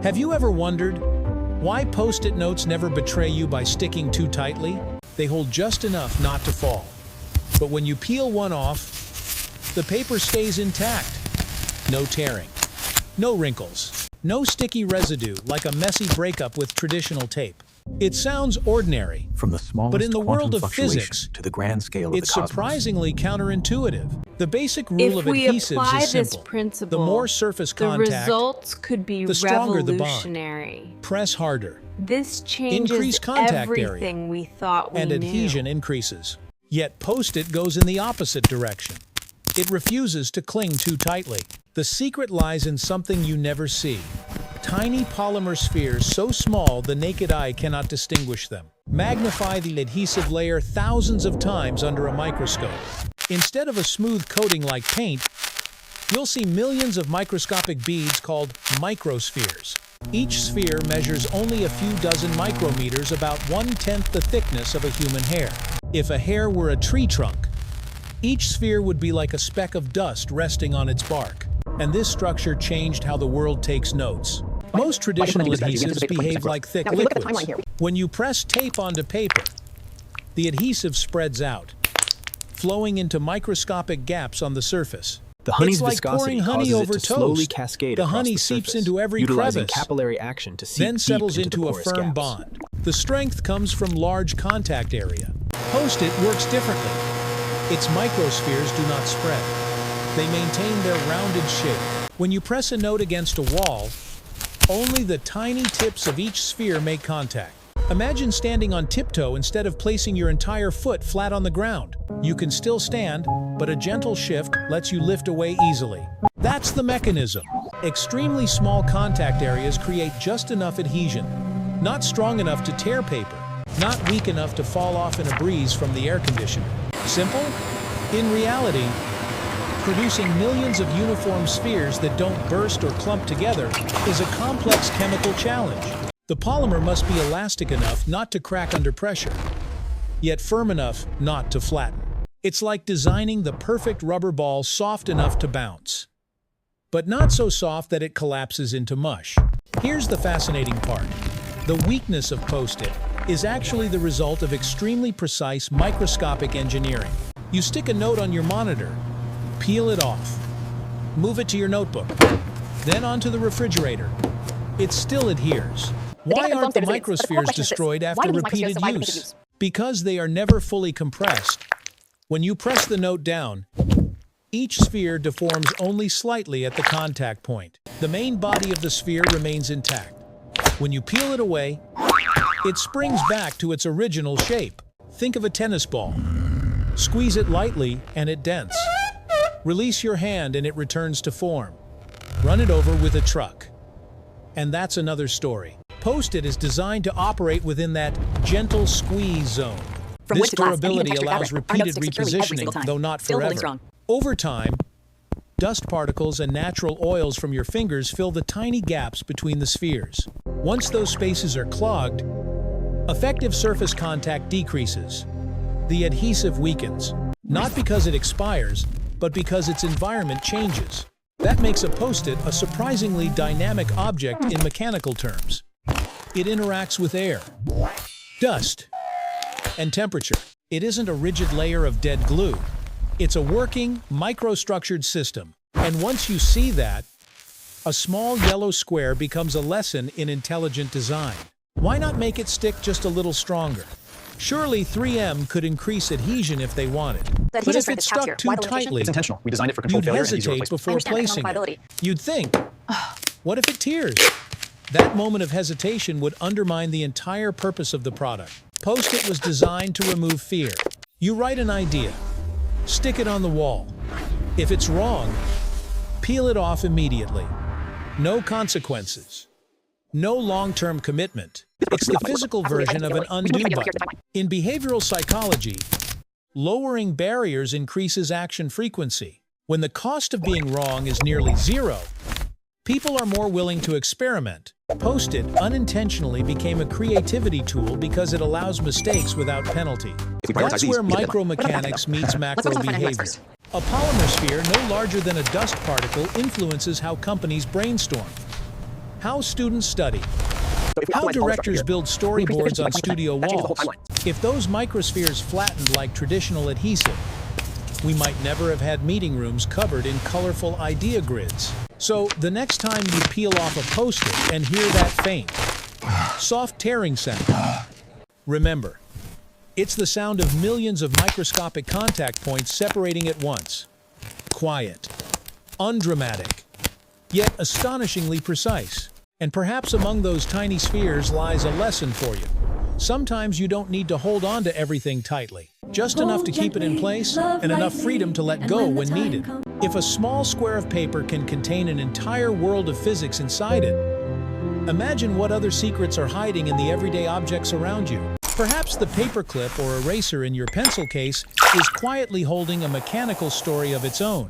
Have you ever wondered why Post-it notes never betray you by sticking too tightly? They hold just enough not to fall. But when you peel one off, the paper stays intact. No tearing, no wrinkles, no sticky residue like a messy breakup with traditional tape. It sounds ordinary, From the smallest but in the world quantum of fluctuation physics, to the grand scale of it's the cosmos. surprisingly counterintuitive. The basic rule of If we adhesives apply is this simple. principle, The more surface the contact, results could be the stronger the bond. revolutionary. press harder, This changes Increase contact area, everything we thought we and knew. adhesion increases. Yet Post-it goes in the opposite direction. It refuses to cling too tightly. The secret lies in something you never see. Tiny polymer spheres so small the naked eye cannot distinguish them. Magnify the adhesive layer thousands of times under a microscope. Instead of a smooth coating like paint, you'll see millions of microscopic beads called microspheres. Each sphere measures only a few dozen micrometers, about 1/10 the thickness of a human hair. If a hair were a tree trunk, each sphere would be like a speck of dust resting on its bark. And this structure changed how the world takes notes. Most traditional adhesives behave like thick liquids. When you press tape onto paper, the adhesive spreads out, flowing into microscopic gaps on the surface. The honey's It's like viscosity pouring honey causes over it to slowly toast. cascade The across honey the seeps surface, into every utilizing crevice, capillary action to seep then deep settles into the a porous firm gaps. bond. The strength comes from large contact area. Post-it works differently. Its microspheres do not spread. They maintain their rounded shape. When you press a note against a wall, only the tiny tips of each sphere make contact. Imagine standing on tiptoe instead of placing your entire foot flat on the ground. You can still stand, but a gentle shift lets you lift away easily. That's the mechanism. Extremely small contact areas create just enough adhesion. Not strong enough to tear paper, not weak enough to fall off in a breeze from the air conditioner. Simple? In reality, producing millions of uniform spheres that don't burst or clump together is a complex chemical challenge. The polymer must be elastic enough not to crack under pressure, yet firm enough not to flatten. It's like designing the perfect rubber ball soft enough to bounce, but not so soft that it collapses into mush. Here's the fascinating part. The weakness of Post-it is actually the result of extremely precise microscopic engineering. You stick a note on your monitor, peel it off, move it to your notebook, then onto the refrigerator. It still adheres. Why aren't the microspheres destroyed after repeated use? Because they are never fully compressed. When you press the note down, each sphere deforms only slightly at the contact point. The main body of the sphere remains intact. When you peel it away, it springs back to its original shape. Think of a tennis ball. Squeeze it lightly and it dents. Release your hand and it returns to form. Run it over with a truck. And that's another story. Post-it is designed to operate within that gentle squeeze zone. This durability allows repeated repositioning, though not forever. Over time, dust particles and natural oils from your fingers fill the tiny gaps between the spheres. Once those spaces are clogged, effective surface contact decreases. The adhesive weakens, not because it expires, but because its environment changes. That makes a Post-it a surprisingly dynamic object in mechanical terms. It interacts with air, dust, and temperature. It isn't a rigid layer of dead glue. It's a working, microstructured system. And once you see that, a small yellow square becomes a lesson in intelligent design. Why not make it stick just a little stronger? Surely 3M could increase adhesion if they wanted. But if it stuck too tightly, It's intentional. We designed it for controlled you'd failure and easier hesitate replacement. before placing it. You'd think, what if it tears? That moment of hesitation would undermine the entire purpose of the product. Post-it was designed to remove fear. You write an idea, stick it on the wall. If it's wrong, peel it off immediately. No consequences. No long-term commitment. It's the physical version of an undo button. In behavioral psychology, lowering barriers increases action frequency. When the cost of being wrong is nearly zero, people are more willing to experiment. Post-it unintentionally became a creativity tool because it allows mistakes without penalty. That's where micromechanics meets macro behavior. A polymer sphere no larger than a dust particle influences how companies brainstorm, How students study. How directors build storyboards on studio walls. If those microspheres flattened like traditional adhesive, we might never have had meeting rooms covered in colorful idea grids. So the next time you peel off a Post-it and hear that faint, soft tearing sound, remember, it's the sound of millions of microscopic contact points separating at once. Quiet, undramatic, yet astonishingly precise. And perhaps among those tiny spheres lies a lesson for you. Sometimes you don't need to hold on to everything tightly, just enough to keep it in place and enough freedom to let go when needed. If a small square of paper can contain an entire world of physics inside it, imagine what other secrets are hiding in the everyday objects around you. Perhaps the paperclip or eraser in your pencil case is quietly holding a mechanical story of its own.